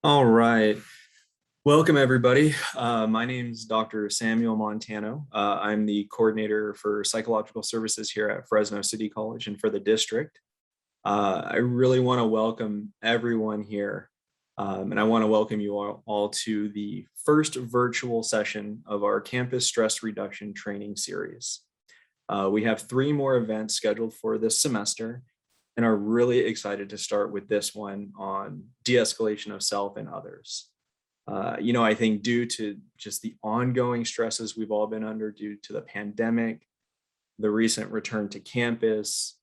All right. Welcome, everybody. My name is Dr. Samuel Montano. I'm the coordinator for psychological services here at Fresno City College and for the district. I really want to welcome everyone here, and I want to welcome you all to the first virtual session of our campus stress reduction training series. We have 3 more events scheduled for this semester and are really excited to start with this one on de-escalation of self and others. I think due to just the ongoing stresses we've all been under due to the pandemic, the recent return to campus,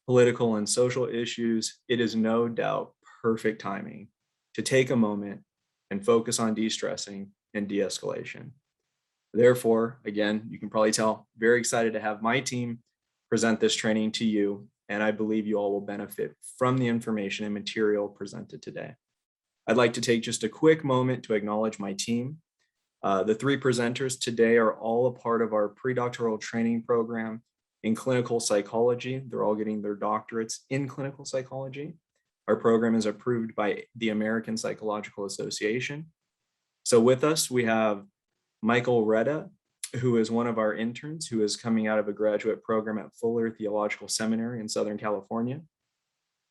political and social issues, it is no doubt perfect timing to take a moment and focus on de-stressing and de-escalation. Therefore, again, you can probably tell, very excited to have my team present this training to you, and I believe you all will benefit from the information and material presented today. I'd like to take just a quick moment to acknowledge my team. The 3 presenters today are all a part of our predoctoral training program in clinical psychology. They're all getting their doctorates in clinical psychology. Our program is approved by the American Psychological Association. So with us, we have Michael Reda, who is one of our interns who is coming out of a graduate program at Fuller Theological Seminary in Southern California.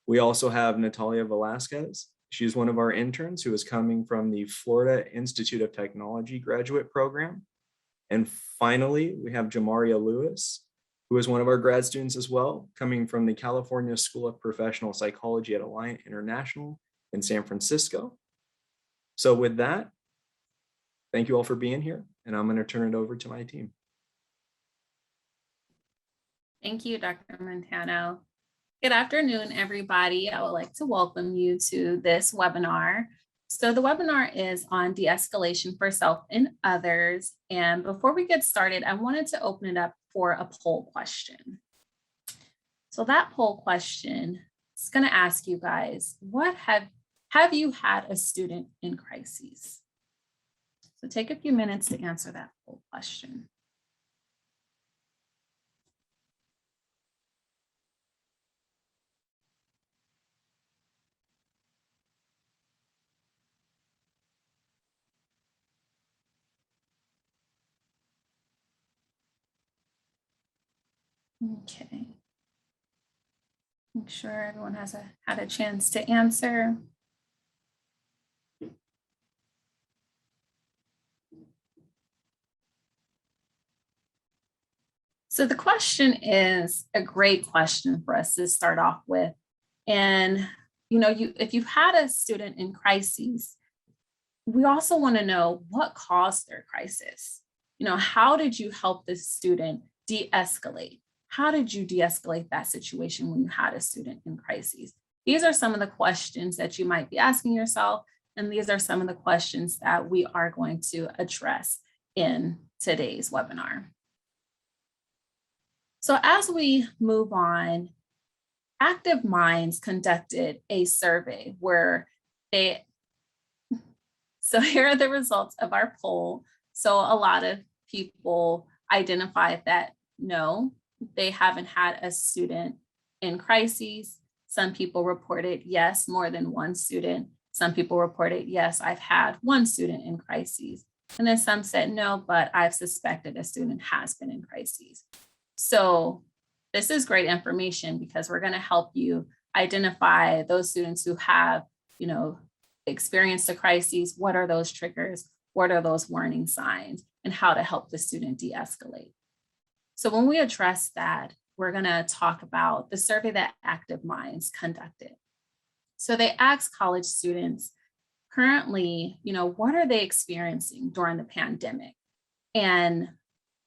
We also have Natalia Velasquez. She's one of our interns who is coming from the Florida Institute of Technology graduate program. And finally, we have Jamaria Lewis, who is one of our grad students as well, coming from the California School of Professional Psychology at Alliant International in San Francisco. So with that, thank you all for being here, and I'm going to turn it over to my team. Thank you, Dr. Montano. Good afternoon, everybody. I would like to welcome you to this webinar. So the webinar is on de-escalation for self and others. And before we get started, I wanted to open it up for a poll question. So that poll question is going to ask you guys, what have you had a student in crises? So take a few minutes to answer that poll question. Okay. Make sure everyone has had a chance to answer. So the question is a great question for us to start off with. And, if you've had a student in crises, we also want to know what caused their crisis. How did you help this student de-escalate? How did you de-escalate that situation when you had a student in crises? These are some of the questions that you might be asking yourself, and these are some of the questions that we are going to address in today's webinar. So as we move on, Active Minds conducted a survey where so here are the results of our poll. So a lot of people identified that no, they haven't had a student in crises. Some people reported yes, more than one student. Some people reported yes, I've had one student in crises. And then some said no, but I've suspected a student has been in crises. So this is great information because we're going to help you identify those students who have, experienced a crisis. What are those triggers? What are those warning signs? And how to help the student de-escalate. So when we address that, we're going to talk about the survey that Active Minds conducted. So they asked college students currently, what are they experiencing during the pandemic? And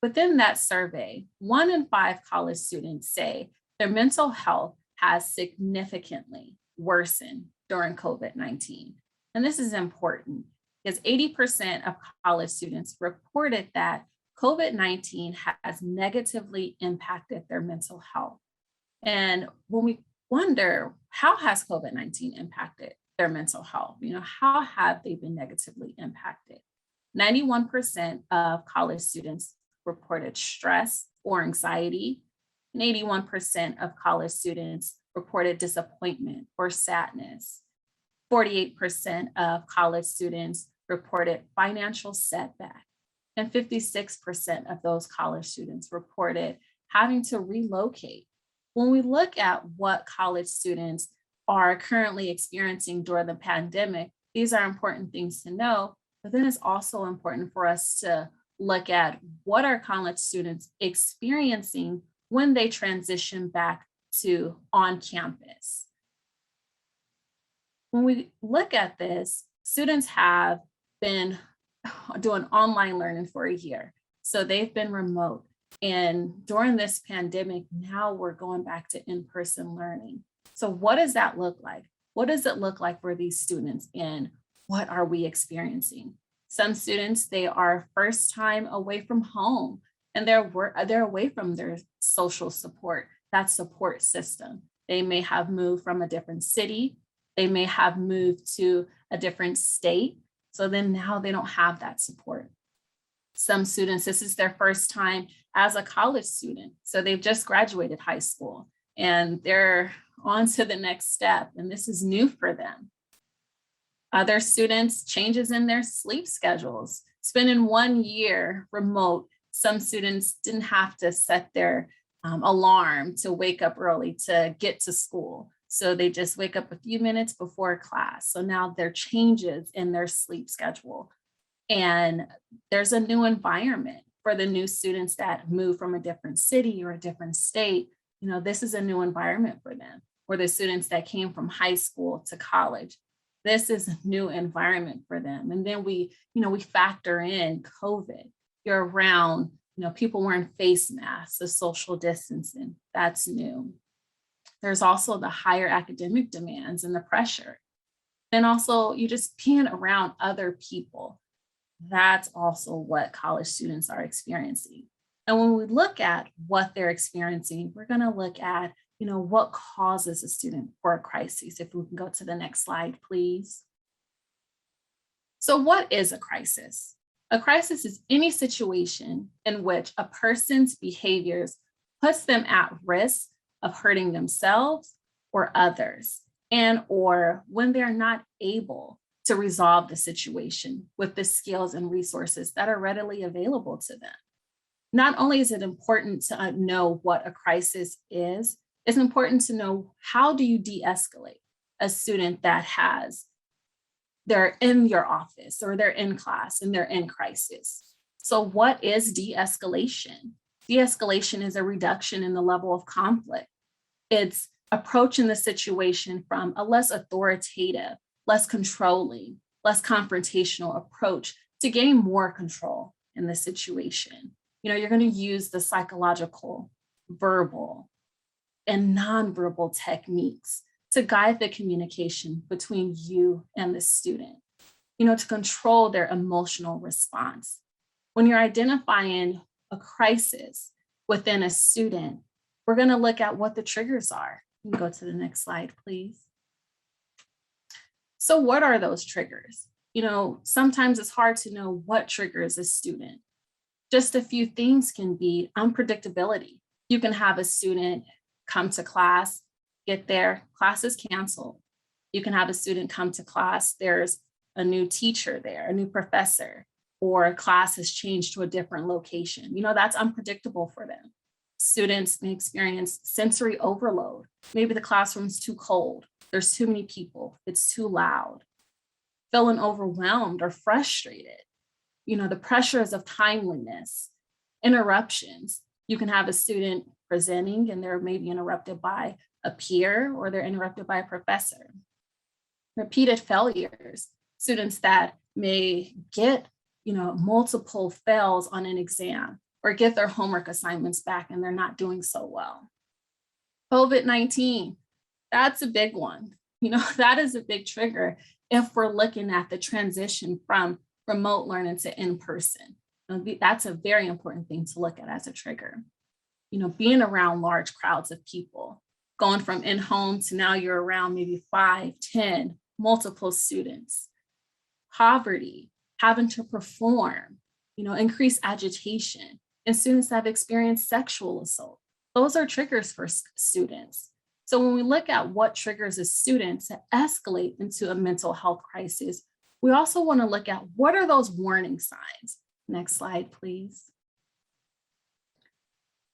within that survey, 1 in 5 college students say their mental health has significantly worsened during COVID-19. And this is important because 80% of college students reported that COVID-19 has negatively impacted their mental health. And when we wonder, how has COVID-19 impacted their mental health? How have they been negatively impacted? 91% of college students reported stress or anxiety, and 81% of college students reported disappointment or sadness. 48% of college students reported financial setback, and 56% of those college students reported having to relocate. When we look at what college students are currently experiencing during the pandemic, these are important things to know, but then it's also important for us to look at what are college students experiencing when they transition back to on campus. When we look at this, students have been doing online learning for a year. So they've been remote. And during this pandemic, now we're going back to in-person learning. So what does that look like? What does it look like for these students, and what are we experiencing? Some students, they are first time away from home, and they're away from their social support, that support system. They may have moved from a different city. They may have moved to a different state. So then now they don't have that support. Some students, this is their first time as a college student. So they've just graduated high school and they're on to the next step. And this is new for them. Other students, changes in their sleep schedules. Spending 1 year remote, some students didn't have to set their alarm to wake up early to get to school. So they just wake up a few minutes before class. So now there are changes in their sleep schedule. And there's a new environment for the new students that move from a different city or a different state. You know, this is a new environment for them. Or the students that came from high school to college. This is a new environment for them. And then we factor in COVID. You're around, people wearing face masks, the social distancing, that's new. There's also the higher academic demands and the pressure. And also you just being around other people. That's also what college students are experiencing. And when we look at what they're experiencing, we're going to look at, what causes a student for a crisis. If we can go to the next slide, please. So what is a crisis? A crisis is any situation in which a person's behaviors puts them at risk of hurting themselves or others, and or when they're not able to resolve the situation with the skills and resources that are readily available to them. Not only is it important to know what a crisis is, it's important to know how do you de-escalate a student that they're in your office or they're in class and they're in crisis. So what is de-escalation? De-escalation is a reduction in the level of conflict. It's approaching the situation from a less authoritative, less controlling, less confrontational approach to gain more control in the situation. You're going to use the psychological, verbal, and nonverbal techniques to guide the communication between you and the student, to control their emotional response. When you're identifying a crisis within a student, we're going to look at what the triggers are. You can go to the next slide, please. So what are those triggers? Sometimes it's hard to know what triggers a student. Just a few things can be unpredictability. You can have a student come to class, get there, class is canceled. You can have a student come to class, there's a new teacher there, a new professor, or a class has changed to a different location. That's unpredictable for them. Students may experience sensory overload. Maybe the classroom's too cold. There's too many people. It's too loud. Feeling overwhelmed or frustrated. The pressures of timeliness, interruptions. You can have a student presenting and they're maybe interrupted by a peer or they're interrupted by a professor. Repeated failures. Students that may get, multiple fails on an exam or get their homework assignments back and they're not doing so well. COVID-19, that's a big one. That is a big trigger if we're looking at the transition from remote learning to in-person. That's a very important thing to look at as a trigger. Being around large crowds of people, going from in-home to now you're around maybe 5, 10, multiple students. Poverty, having to perform, increased agitation, and students that have experienced sexual assault. Those are triggers for students. So when we look at what triggers a student to escalate into a mental health crisis, we also want to look at what are those warning signs. Next slide, please.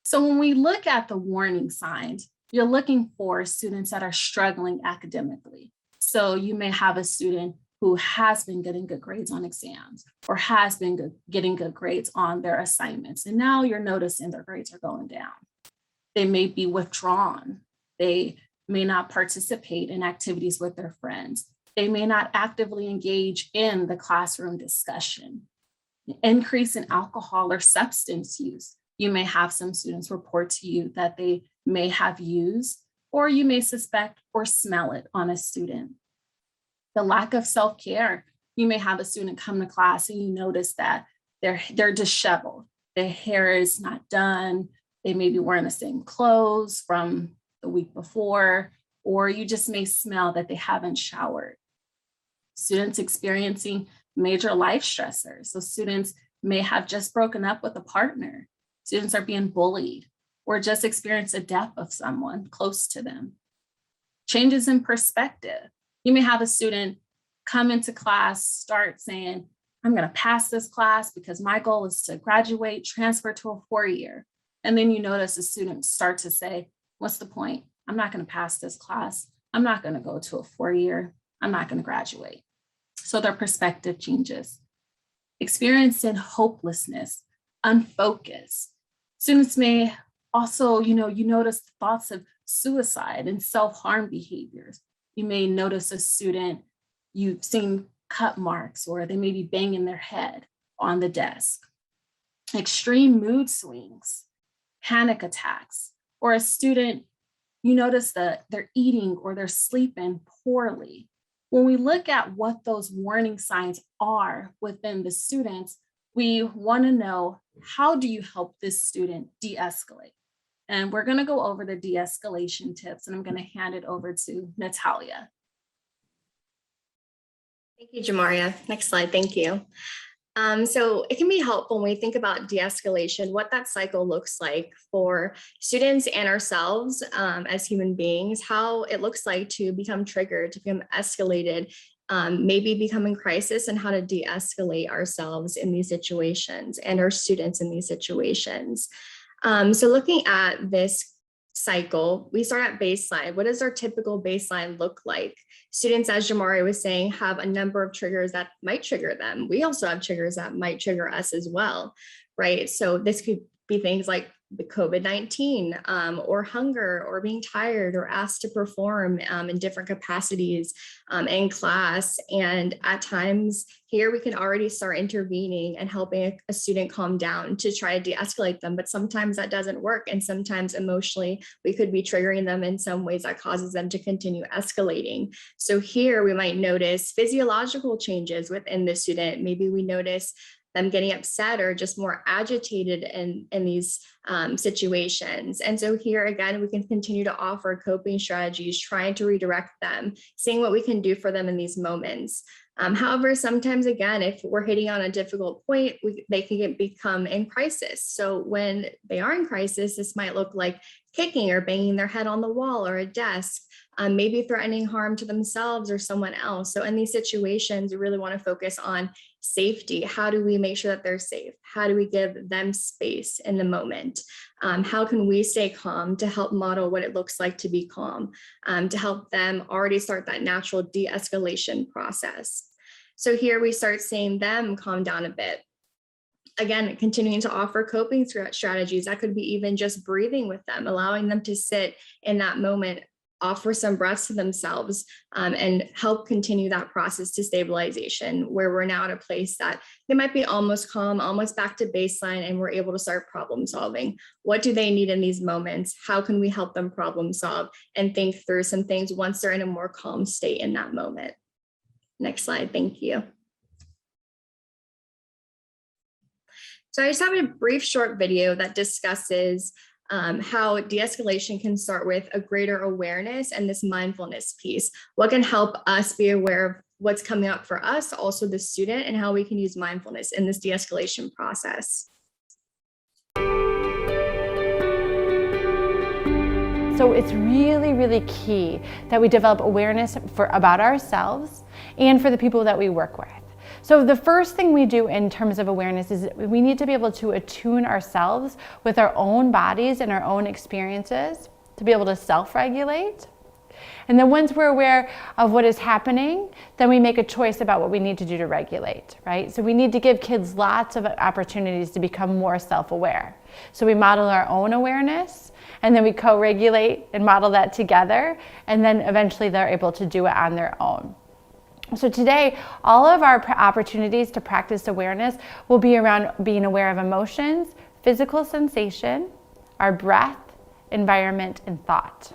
So when we look at the warning signs, you're looking for students that are struggling academically. So you may have a student who has been getting good grades on exams or has been getting good grades on their assignments. And now you're noticing their grades are going down. They may be withdrawn. They may not participate in activities with their friends. They may not actively engage in the classroom discussion. Increase in alcohol or substance use. You may have some students report to you that they may have used, or you may suspect or smell it on a student. The lack of self-care. You may have a student come to class and you notice that they're disheveled. Their hair is not done. They may be wearing the same clothes from the week before, or you just may smell that they haven't showered. Students experiencing major life stressors. So students may have just broken up with a partner. Students are being bullied or just experienced a death of someone close to them. Changes in perspective. You may have a student come into class, start saying, I'm going to pass this class because my goal is to graduate, transfer to a 4-year. And then you notice a student start to say, what's the point? I'm not going to pass this class. I'm not going to go to a 4-year. I'm not going to graduate. So their perspective changes. Experiencing hopelessness, unfocused. Students may also, you notice thoughts of suicide and self-harm behaviors. You may notice a student, you've seen cut marks, or they may be banging their head on the desk. Extreme mood swings, panic attacks, or a student, you notice that they're eating or they're sleeping poorly. When we look at what those warning signs are within the students, we want to know, how do you help this student de-escalate? And we're going to go over the de-escalation tips, and I'm going to hand it over to Natalia. Thank you, Jamaria. Next slide, thank you. So it can be helpful when we think about de-escalation, what that cycle looks like for students and ourselves as human beings, how it looks like to become triggered, to become escalated, maybe become in crisis, and how to de-escalate ourselves in these situations and our students in these situations. So looking at this cycle, we start at baseline. What does our typical baseline look like? Students, as Jamari was saying, have a number of triggers that might trigger them. We also have triggers that might trigger us as well, right? So this could be things like the COVID-19 or hunger or being tired or asked to perform in different capacities in class. And at times here we can already start intervening and helping a student calm down to try to de-escalate them. But sometimes that doesn't work. And sometimes emotionally we could be triggering them in some ways that causes them to continue escalating. So here we might notice physiological changes within the student. Maybe we notice them getting upset or just more agitated in these situations. And so here again, we can continue to offer coping strategies, trying to redirect them, seeing what we can do for them in these moments. However, sometimes again, if we're hitting on a difficult point, they can become in crisis. So when they are in crisis, this might look like kicking or banging their head on the wall or a desk, maybe threatening harm to themselves or someone else. So in these situations, we really want to focus on safety. How do we make sure that they're safe? How do we give them space in the moment? How can we stay calm to help model what it looks like to be calm, to help them already start that natural de-escalation process? So here we start seeing them calm down a bit. Again, continuing to offer coping strategies. That could be even just breathing with them, allowing them to sit in that moment, offer some breaths to themselves, and help continue that process to stabilization, where we're now at a place that they might be almost calm, almost back to baseline, and we're able to start problem solving. What do they need in these moments? How can we help them problem solve and think through some things once they're in a more calm state in that moment? Next slide, thank you. So I just have a brief short video that discusses how de-escalation can start with a greater awareness and this mindfulness piece. What can help us be aware of what's coming up for us, also the student, and how we can use mindfulness in this de-escalation process. So it's really, really key that we develop awareness about ourselves and for the people that we work with. So the first thing we do in terms of awareness is we need to be able to attune ourselves with our own bodies and our own experiences to be able to self-regulate. And then once we're aware of what is happening, then we make a choice about what we need to do to regulate, right? So we need to give kids lots of opportunities to become more self-aware. So we model our own awareness, and then we co-regulate and model that together, and then eventually they're able to do it on their own. So today, all of our opportunities to practice awareness will be around being aware of emotions, physical sensation, our breath, environment, and thought.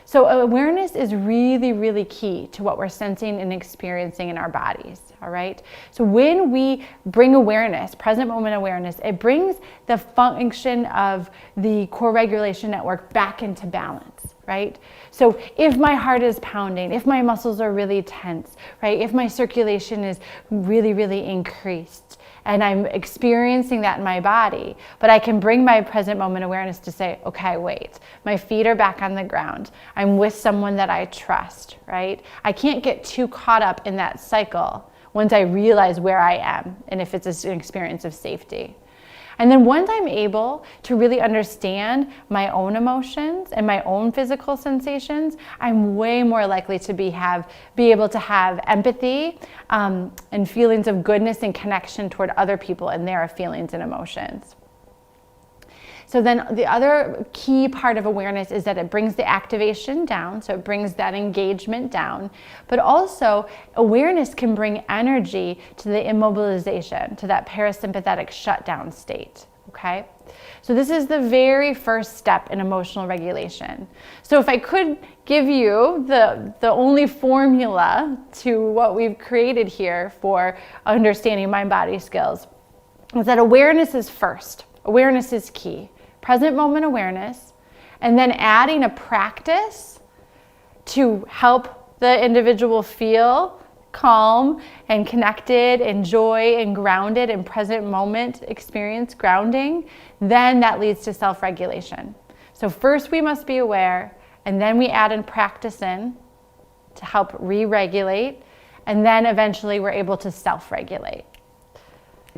So awareness is really, really key to what we're sensing and experiencing in our bodies, all right? So when we bring awareness, present moment awareness, it brings the function of the core regulation network back into balance, right? So if my heart is pounding, if my muscles are really tense, right? If my circulation is really, really increased, and I'm experiencing that in my body, but I can bring my present moment awareness to say, okay, wait, my feet are back on the ground. I'm with someone that I trust, right? I can't get too caught up in that cycle once I realize where I am and if it's an experience of safety. And then once I'm able to really understand my own emotions and my own physical sensations, I'm way more likely to be able to have empathy and feelings of goodness and connection toward other people and their feelings and emotions. So then the other key part of awareness is that it brings the activation down, so it brings that engagement down, but also awareness can bring energy to the immobilization, to that parasympathetic shutdown state, okay? So this is the very first step in emotional regulation. So if I could give you the only formula to what we've created here for understanding mind-body skills, is that awareness is first. Awareness is key. Present moment awareness, and then adding a practice to help the individual feel calm and connected and joy and grounded and present moment experience grounding, then that leads to self-regulation. So first we must be aware, and then we add in practice in to help re-regulate, and then eventually we're able to self-regulate.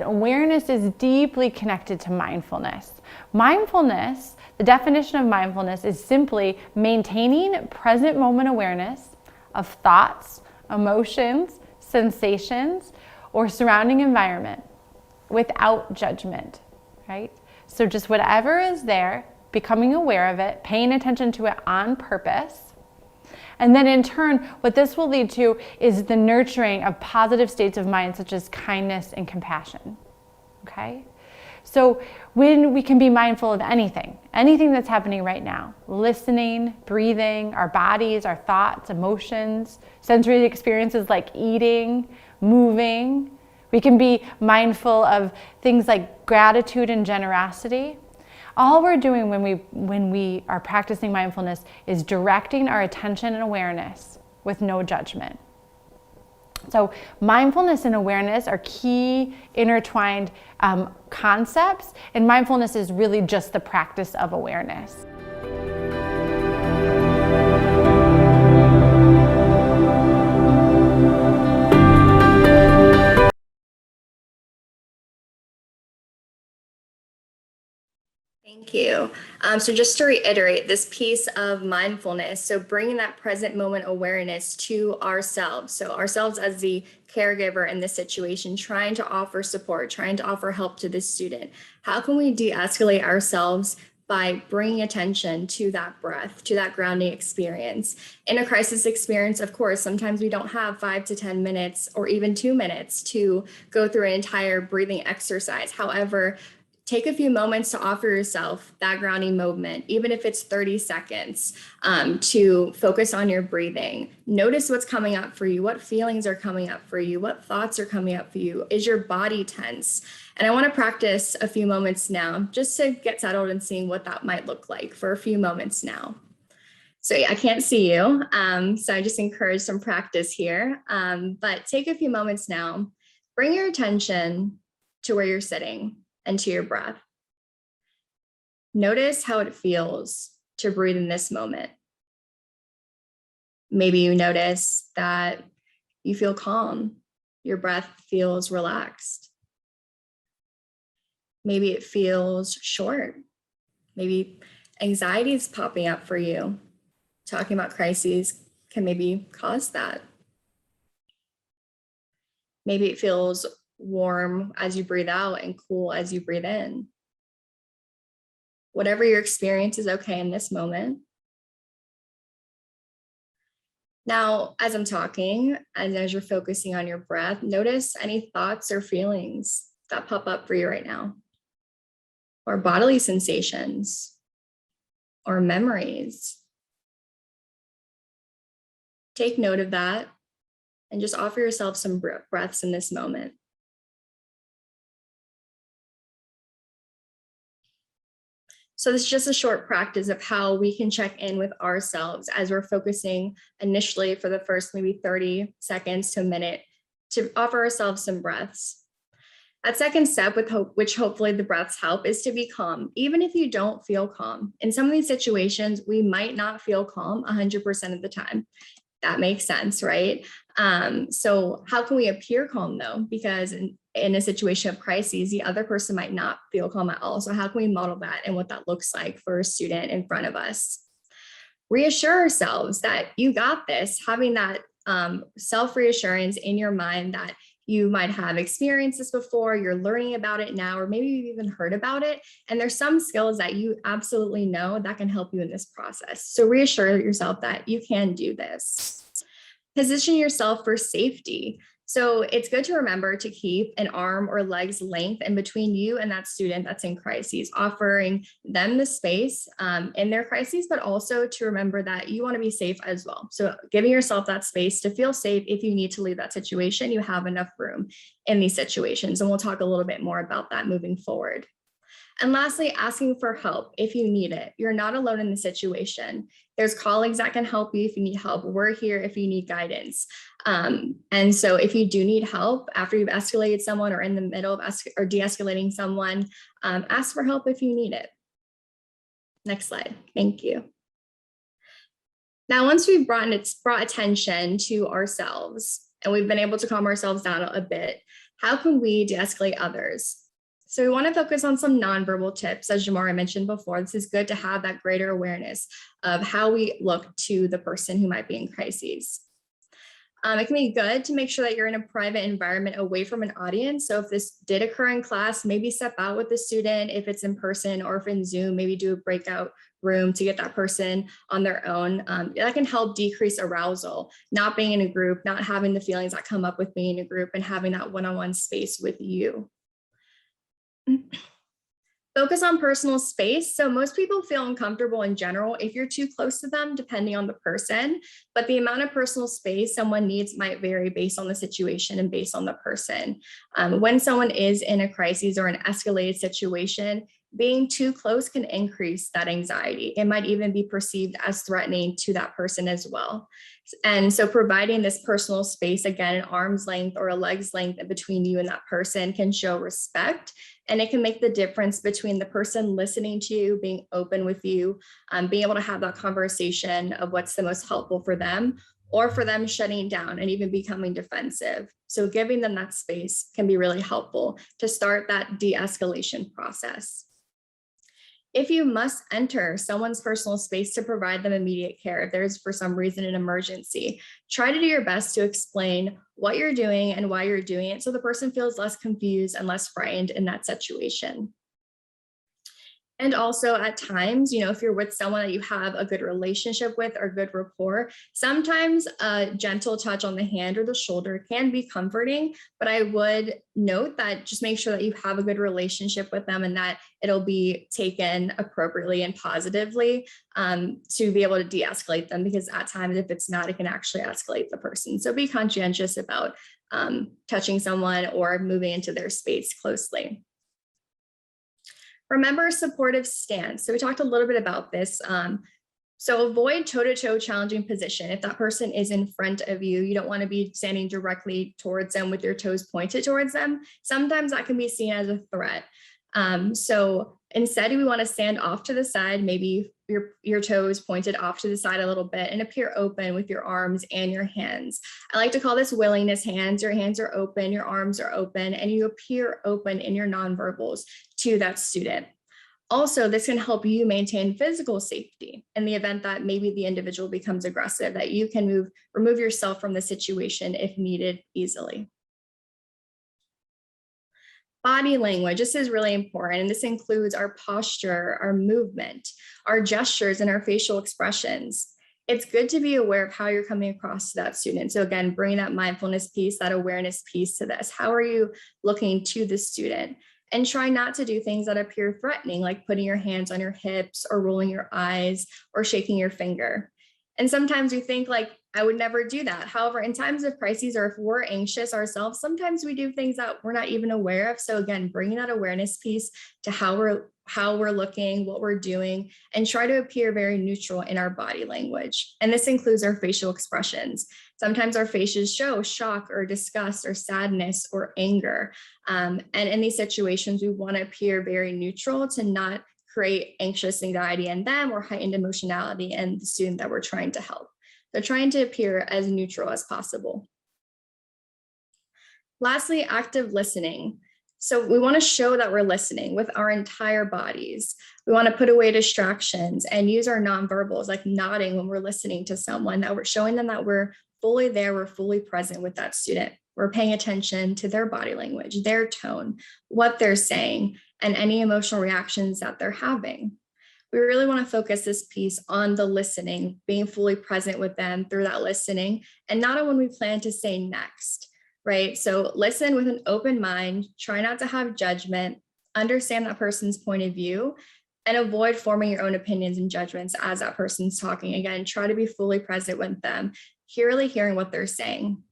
Awareness is deeply connected to mindfulness. Mindfulness, the definition of mindfulness is simply maintaining present moment awareness of thoughts, emotions, sensations, or surrounding environment without judgment, right? So just whatever is there, becoming aware of it, paying attention to it on purpose. And then in turn, what this will lead to is the nurturing of positive states of mind, such as kindness and compassion, okay? So when we can be mindful of anything that's happening right now, listening, breathing, our bodies, our thoughts, emotions, sensory experiences like eating, moving. We can be mindful of things like gratitude and generosity. All we're doing when we are practicing mindfulness is directing our attention and awareness with no judgment. So mindfulness and awareness are key intertwined concepts, and mindfulness is really just the practice of awareness. Thank you. So just to reiterate this piece of mindfulness, so bringing that present moment awareness to ourselves. So ourselves as the caregiver in this situation, trying to offer support, trying to offer help to this student. How can we de-escalate ourselves by bringing attention to that breath, to that grounding experience? In a crisis experience, of course, sometimes we don't have 5 to 10 minutes or even 2 minutes to go through an entire breathing exercise. However, take a few moments to offer yourself that grounding movement, even if it's 30 seconds, to focus on your breathing. Notice what's coming up for you, what feelings are coming up for you, what thoughts are coming up for you. Is your body tense? And I want to practice a few moments now, just to get settled and seeing what that might look like for a few moments now. So yeah, I can't see you, so I just encourage some practice here, but take a few moments now. Bring your attention to where you're sitting and to your breath. Notice how it feels to breathe in this moment. Maybe you notice that you feel calm, your breath feels relaxed. Maybe it feels short. Maybe anxiety is popping up for you. Talking about crises can maybe cause that. Maybe it feels warm as you breathe out and cool as you breathe in. Whatever your experience is okay in this moment. Now, as I'm talking, and as you're focusing on your breath, notice any thoughts or feelings that pop up for you right now, or bodily sensations, or memories. Take note of that and just offer yourself some breaths in this moment. So this is just a short practice of how we can check in with ourselves as we're focusing initially for the first maybe 30 seconds to a minute to offer ourselves some breaths. That second step, which hopefully the breaths help, is to be calm, even if you don't feel calm. In some of these situations, we might not feel calm 100% of the time. That makes sense, right? So how can we appear calm though? Because in a situation of crises, the other person might not feel calm at all. So how can we model that and what that looks like for a student in front of us? Reassure ourselves that you got this, having that self-reassurance in your mind that you might have experienced this before, you're learning about it now, or maybe you've even heard about it. And there's some skills that you absolutely know that can help you in this process. So reassure yourself that you can do this. Position yourself for safety. So it's good to remember to keep an arm or leg's length in between you and that student that's in crises, offering them the space in their crises, but also to remember that you want to be safe as well. So giving yourself that space to feel safe. If you need to leave that situation, you have enough room in these situations. And we'll talk a little bit more about that moving forward. And lastly, asking for help if you need it. You're not alone in the situation. There's colleagues that can help you if you need help. We're here if you need guidance. And so if you do need help after you've escalated someone or in the middle of de-escalating someone, ask for help if you need it. Next slide. Thank you. Now, once we've brought attention to ourselves and we've been able to calm ourselves down a bit, how can we de-escalate others? So we want to focus on some nonverbal tips. As Jamara mentioned before, this is good to have that greater awareness of how we look to the person who might be in crises. It can be good to make sure that you're in a private environment away from an audience. So if this did occur in class, maybe step out with the student. If it's in person or if in Zoom, maybe do a breakout room to get that person on their own. That can help decrease arousal, not being in a group, not having the feelings that come up with being in a group, and having that one-on-one space with you. Focus on personal space. So most people feel uncomfortable in general if you're too close to them, depending on the person, but the amount of personal space someone needs might vary based on the situation and based on the person. When someone is in a crisis or an escalated situation, being too close can increase that anxiety. It might even be perceived as threatening to that person as well. And so providing this personal space, again, an arm's length or a leg's length between you and that person, can show respect. And it can make the difference between the person listening to you, being open with you, being able to have that conversation of what's the most helpful for them, or for them shutting down and even becoming defensive. So giving them that space can be really helpful to start that de-escalation process. If you must enter someone's personal space to provide them immediate care, if there's for some reason an emergency, try to do your best to explain what you're doing and why you're doing it so the person feels less confused and less frightened in that situation. And also at times, if you're with someone that you have a good relationship with or good rapport, sometimes a gentle touch on the hand or the shoulder can be comforting, but I would note that just make sure that you have a good relationship with them and that it'll be taken appropriately and positively to be able to de-escalate them, because at times, if it's not, it can actually escalate the person. So be conscientious about touching someone or moving into their space closely. Remember a supportive stance. So we talked a little bit about this. So avoid toe-to-toe challenging position. If that person is in front of you, you don't want to be standing directly towards them with your toes pointed towards them. Sometimes that can be seen as a threat. So Instead, we want to stand off to the side, maybe your toes pointed off to the side a little bit, and appear open with your arms and your hands. I like to call this willingness hands. Your hands are open, your arms are open, and you appear open in your nonverbals to that student. Also, this can help you maintain physical safety in the event that maybe the individual becomes aggressive, that you can remove yourself from the situation if needed easily. Body language, this is really important, and this includes our posture, our movement, our gestures, and our facial expressions. It's good to be aware of how you're coming across to that student. So again, bring that mindfulness piece, that awareness piece to this. How are you looking to the student? And try not to do things that appear threatening, like putting your hands on your hips or rolling your eyes or shaking your finger. And sometimes we think like, I would never do that. However, in times of crises, or if we're anxious ourselves, sometimes we do things that we're not even aware of. So again, bringing that awareness piece to how we're looking, what we're doing, and try to appear very neutral in our body language. And this includes our facial expressions. Sometimes our faces show shock or disgust or sadness or anger. And in these situations, we want to appear very neutral to not create anxious anxiety in them or heightened emotionality in the student that we're trying to help. So trying to appear as neutral as possible. Lastly, active listening. So we want to show that we're listening with our entire bodies. We want to put away distractions and use our nonverbals, like nodding when we're listening to someone, that we're showing them that we're fully there, we're fully present with that student. We're paying attention to their body language, their tone, what they're saying, and any emotional reactions that they're having. We really want to focus this piece on the listening, being fully present with them through that listening, and not on when we plan to say next, right? So listen with an open mind, try not to have judgment, understand that person's point of view, and avoid forming your own opinions and judgments as that person's talking. Again, try to be fully present with them, really hearing what they're saying.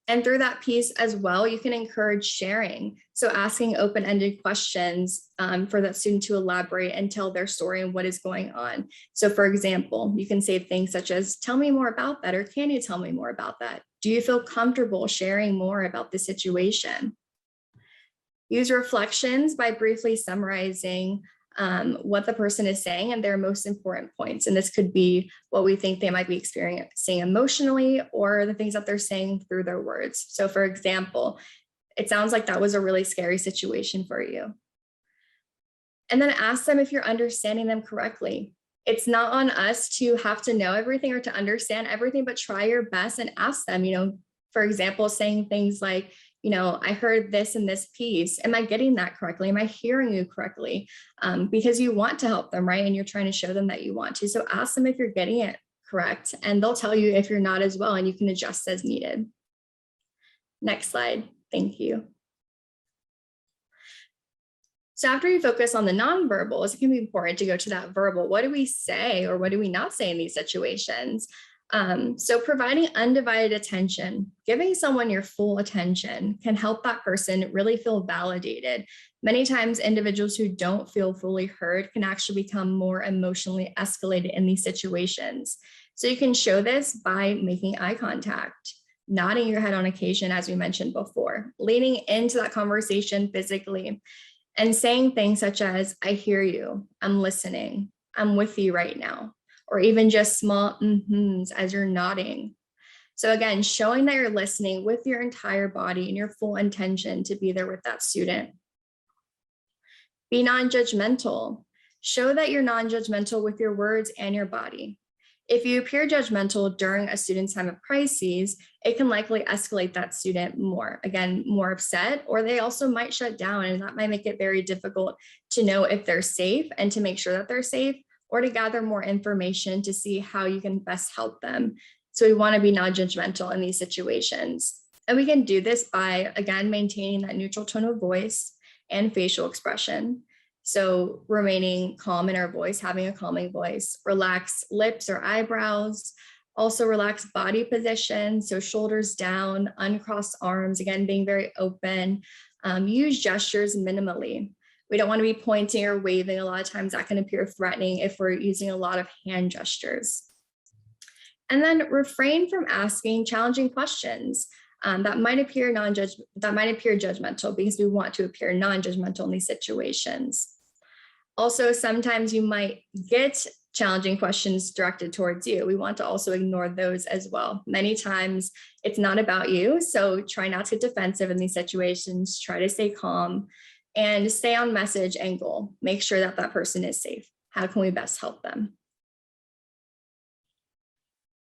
And through that piece as well, you can encourage sharing. So asking open-ended questions for that student to elaborate and tell their story and what is going on. So for example, you can say things such as, tell me more about that, or can you tell me more about that? Do you feel comfortable sharing more about the situation? Use reflections by briefly summarizing what the person is saying and their most important points. And this could be what we think they might be experiencing emotionally, or the things that they're saying through their words. So for example, it sounds like that was a really scary situation for you. And then ask them if you're understanding them correctly. It's not on us to have to know everything or to understand everything, but try your best and ask them, for example, saying things like, I heard this in this piece. Am I getting that correctly? Am I hearing you correctly? Because you want to help them, right? And you're trying to show them that you want to. So ask them if you're getting it correct, and they'll tell you if you're not as well, and you can adjust as needed. Next slide. Thank you. So after you focus on the nonverbals, it can be important to go to that verbal. What do we say or what do we not say in these situations? So providing undivided attention, giving someone your full attention can help that person really feel validated. Many times individuals who don't feel fully heard can actually become more emotionally escalated in these situations. So you can show this by making eye contact, nodding your head on occasion, as we mentioned before, leaning into that conversation physically, and saying things such as, I hear you, I'm listening, I'm with you right now. Or even just small mm-hms as you're nodding. So again, showing that you're listening with your entire body and your full intention to be there with that student. Be non-judgmental. Show that you're non-judgmental with your words and your body. If you appear judgmental during a student's time of crises, it can likely escalate that student more, again, more upset, or they also might shut down, and that might make it very difficult to know if they're safe and to make sure that they're safe, or to gather more information to see how you can best help them. So we want to be non-judgmental in these situations. And we can do this by, again, maintaining that neutral tone of voice and facial expression. So remaining calm in our voice, having a calming voice, relax lips or eyebrows, also relax body position. So shoulders down, uncrossed arms, again, being very open, use gestures minimally. We don't want to be pointing or waving. A lot of times that can appear threatening if we're using a lot of hand gestures. And then refrain from asking challenging questions. that might appear judgmental because we want to appear non-judgmental in these situations. Also, sometimes you might get challenging questions directed towards you. We want to also ignore those as well. Many times it's not about you, so try not to get defensive in these situations. Try to stay calm and stay on message and goal. Make sure that that person is safe. How can we best help them?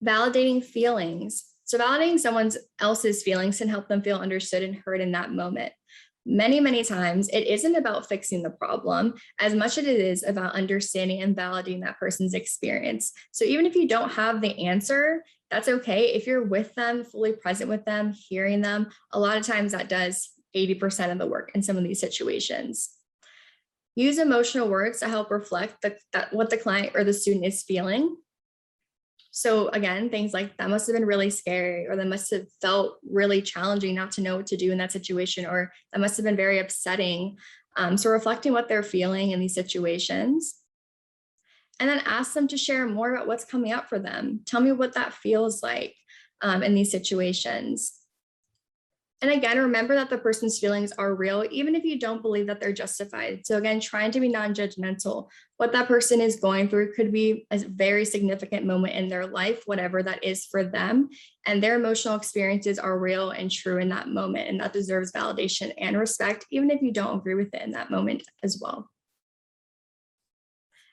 Validating feelings. So validating someone else's feelings can help them feel understood and heard in that moment. Many times it isn't about fixing the problem as much as it is about understanding and validating that person's experience. So even if you don't have the answer, that's okay. If you're with them, fully present with them, hearing them, a lot of times that does 80% of the work in some of these situations. Use emotional words to help reflect what the client or the student is feeling. So again, things like that must have been really scary, or that must have felt really challenging not to know what to do in that situation, or that must have been very upsetting. So reflecting what they're feeling in these situations. And then ask them to share more about what's coming up for them. Tell me what that feels like in these situations. And again, remember that the person's feelings are real, even if you don't believe that they're justified. So again, trying to be non-judgmental. What that person is going through could be a very significant moment in their life, whatever that is for them. And their emotional experiences are real and true in that moment. And that deserves validation and respect, even if you don't agree with it in that moment as well.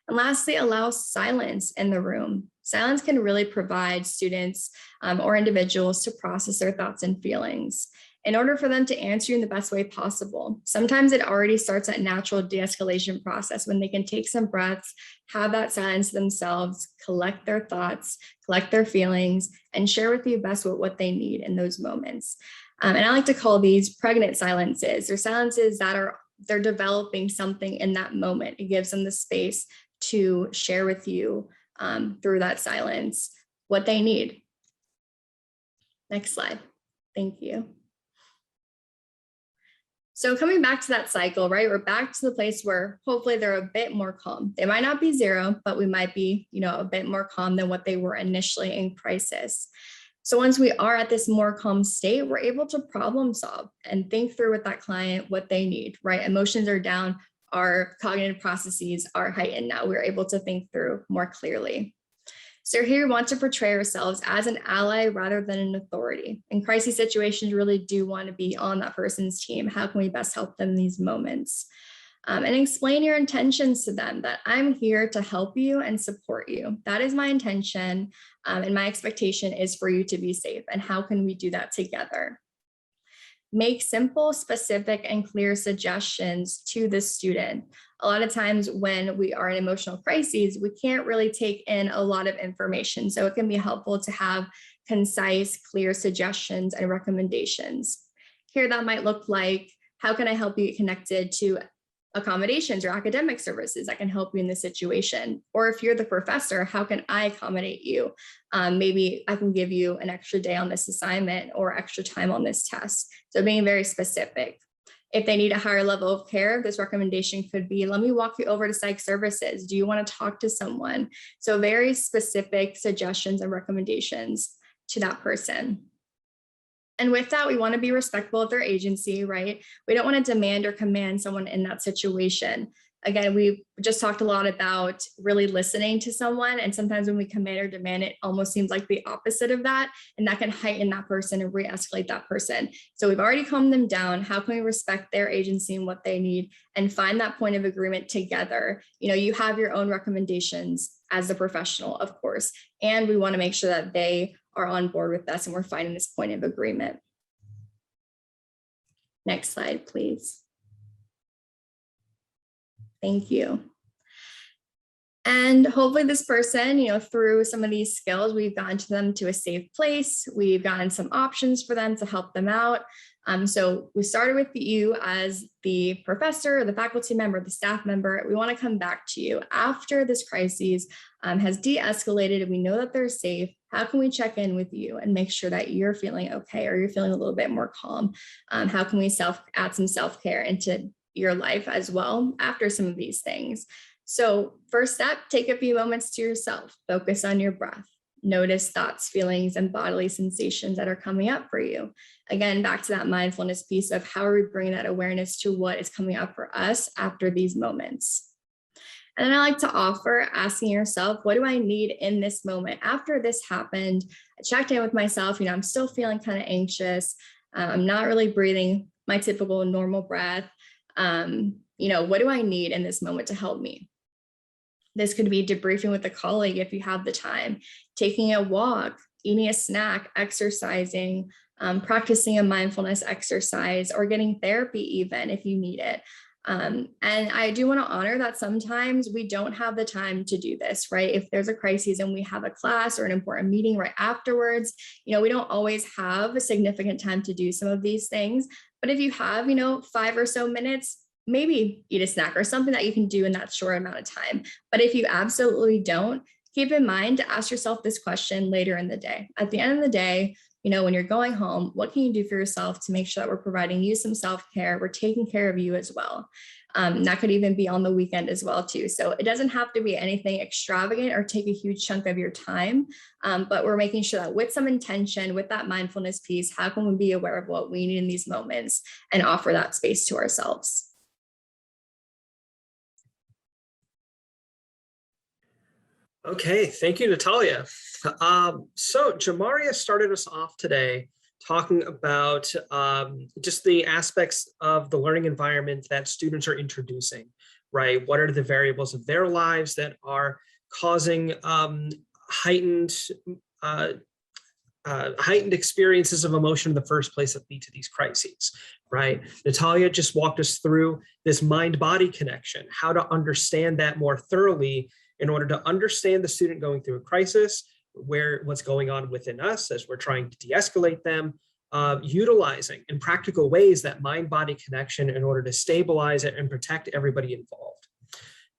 And lastly, allow silence in the room. Silence can really provide students or individuals to process their thoughts and feelings in order for them to answer you in the best way possible. Sometimes it already starts that natural de-escalation process when they can take some breaths, have that silence themselves, collect their thoughts, collect their feelings, and share with you best what they need in those moments. And I like to call these pregnant silences, or silences that they're developing something in that moment. It gives them the space to share with you through that silence what they need. Next slide. Thank you. So coming back to that cycle, right? We're back to the place where hopefully they're a bit more calm. They might not be zero, but we might be, a bit more calm than what they were initially in crisis. So once we are at this more calm state, we're able to problem solve and think through with that client what they need, right? Emotions are down, our cognitive processes are heightened now. We're able to think through more clearly. So here we want to portray ourselves as an ally rather than an authority. In crisis situations, really do want to be on that person's team. How can we best help them in these moments? And explain your intentions to them, that I'm here to help you and support you. That is my intention. And my expectation is for you to be safe. And how can we do that together? Make simple, specific, and clear suggestions to the student. A lot of times when we are in emotional crises, we can't really take in a lot of information. So it can be helpful to have concise, clear suggestions and recommendations. Here that might look like, how can I help you get connected to accommodations or academic services that can help you in this situation? Or if you're the professor, how can I accommodate you? Maybe I can give you an extra day on this assignment or extra time on this test. So being very specific. If they need a higher level of care, this recommendation could be, let me walk you over to psych services. Do you want to talk to someone? So very specific suggestions and recommendations to that person. And with that, we want to be respectful of their agency, right? We don't want to demand or command someone in that situation. Again, we just talked a lot about really listening to someone. And sometimes when we command or demand, it almost seems like the opposite of that. And that can heighten that person and re-escalate that person. So we've already calmed them down. How can we respect their agency and what they need and find that point of agreement together? You have your own recommendations as a professional, of course, and we want to make sure that they are on board with us and we're finding this point of agreement. Next slide, please. Thank you. And hopefully this person, through some of these skills, we've gotten to them to a safe place. We've gotten some options for them to help them out. So we started with you as the professor, the faculty member, the staff member. We want to come back to you after this crisis has de-escalated and we know that they're safe. How can we check in with you and make sure that you're feeling okay or you're feeling a little bit more calm? How can we add some self-care into your life as well after some of these things? So first step, take a few moments to yourself, focus on your breath. Notice thoughts, feelings, and bodily sensations that are coming up for you. Again, back to that mindfulness piece of how are we bringing that awareness to what is coming up for us after these moments. And then I like to offer asking yourself, what do I need in this moment? After this happened, I checked in with myself, I'm still feeling kind of anxious. I'm not really breathing my typical normal breath. What do I need in this moment to help me? This could be debriefing with a colleague if you have the time, taking a walk, eating a snack, exercising, practicing a mindfulness exercise, or getting therapy even if you need it. And I do want to honor that sometimes we don't have the time to do this, right? If there's a crisis and we have a class or an important meeting right afterwards, we don't always have a significant time to do some of these things. But if you have, 5 or so minutes, maybe eat a snack or something that you can do in that short amount of time. But if you absolutely don't, keep in mind to ask yourself this question later in the day. At the end of the day, when you're going home, what can you do for yourself to make sure that we're providing you some self-care? We're taking care of you as well. That could even be on the weekend as well too. So it doesn't have to be anything extravagant or take a huge chunk of your time, but we're making sure that with some intention, with that mindfulness piece, how can we be aware of what we need in these moments and offer that space to ourselves? Okay, thank you, Natalia. So Jamaria started us off today talking about just the aspects of the learning environment that students are introducing, right? What are the variables of their lives that are causing heightened experiences of emotion in the first place that lead to these crises, right? Natalia just walked us through this mind-body connection, how to understand that more thoroughly in order to understand the student going through a crisis, what's going on within us as we're trying to de-escalate them, utilizing in practical ways that mind-body connection in order to stabilize it and protect everybody involved.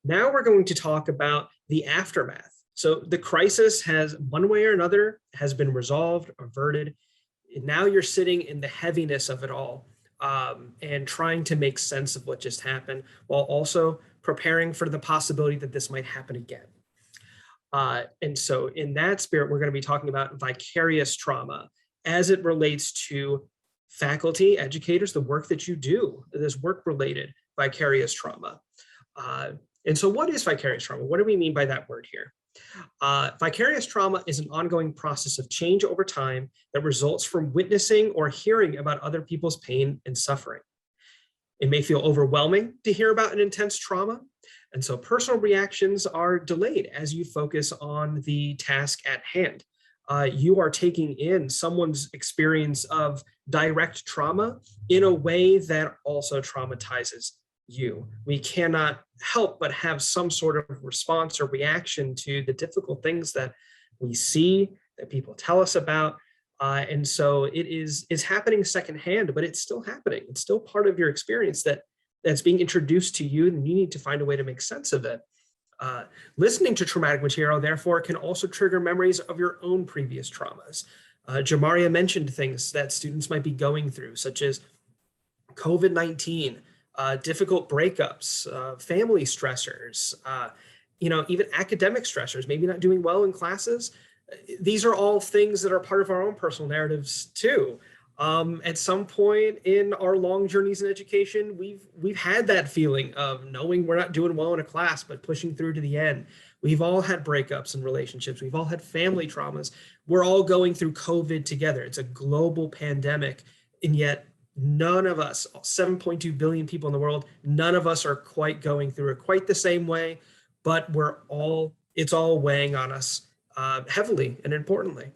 Now we're going to talk about the aftermath. So the crisis has, one way or another, has been resolved, averted. Now you're sitting in the heaviness of it all and trying to make sense of what just happened while also preparing for the possibility that this might happen again. And so in that spirit, we're going to be talking about vicarious trauma as it relates to faculty, educators, the work that you do, this work-related vicarious trauma. And so what is vicarious trauma? What do we mean by that word here? Vicarious trauma is an ongoing process of change over time that results from witnessing or hearing about other people's pain and suffering. It may feel overwhelming to hear about an intense trauma, and so personal reactions are delayed as you focus on the task at hand. You are taking in someone's experience of direct trauma in a way that also traumatizes you. We cannot help but have some sort of response or reaction to the difficult things that we see, that people tell us about. And so it's happening secondhand, but it's still happening. It's still part of your experience that's being introduced to you, and you need to find a way to make sense of it. Listening to traumatic material, therefore, can also trigger memories of your own previous traumas. Jamaria mentioned things that students might be going through, such as COVID-19, difficult breakups, family stressors, even academic stressors, maybe not doing well in classes. These are all things that are part of our own personal narratives too. At some point in our long journeys in education, we've had that feeling of knowing we're not doing well in a class, but pushing through to the end. We've all had breakups in relationships. We've all had family traumas. We're all going through COVID together. It's a global pandemic, and yet none of us, 7.2 billion people in the world, none of us are quite going through it quite the same way, but it's all weighing on us heavily and importantly.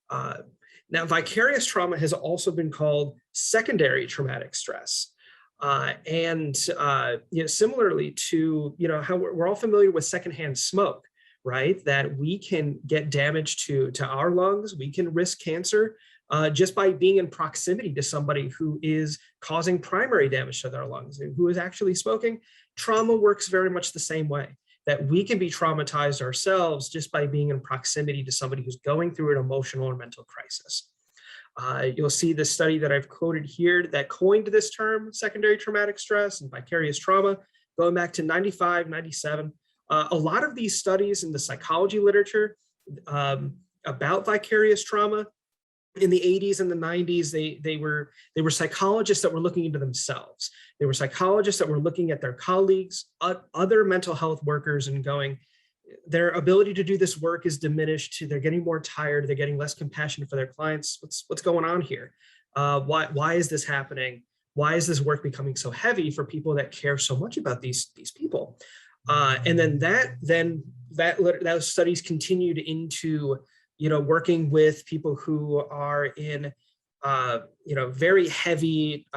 Now, vicarious trauma has also been called secondary traumatic stress. Similarly to, how we're all familiar with secondhand smoke, right? That we can get damage to our lungs, we can risk cancer just by being in proximity to somebody who is causing primary damage to their lungs and who is actually smoking. Trauma works very much the same way, that we can be traumatized ourselves just by being in proximity to somebody who's going through an emotional or mental crisis. You'll see the study that I've quoted here that coined this term, secondary traumatic stress and vicarious trauma, going back to 95, 97. A lot of these studies in the psychology literature about vicarious trauma. In the 80s and the 90s, they were psychologists that were looking into themselves. They were psychologists that were looking at their colleagues, other mental health workers, and going, their ability to do this work is diminished. They're getting more tired. They're getting less compassion for their clients. What's going on here? Why is this happening? Why is this work becoming so heavy for people that care so much about these people? And then those studies continued into, working with people who are in, very heavy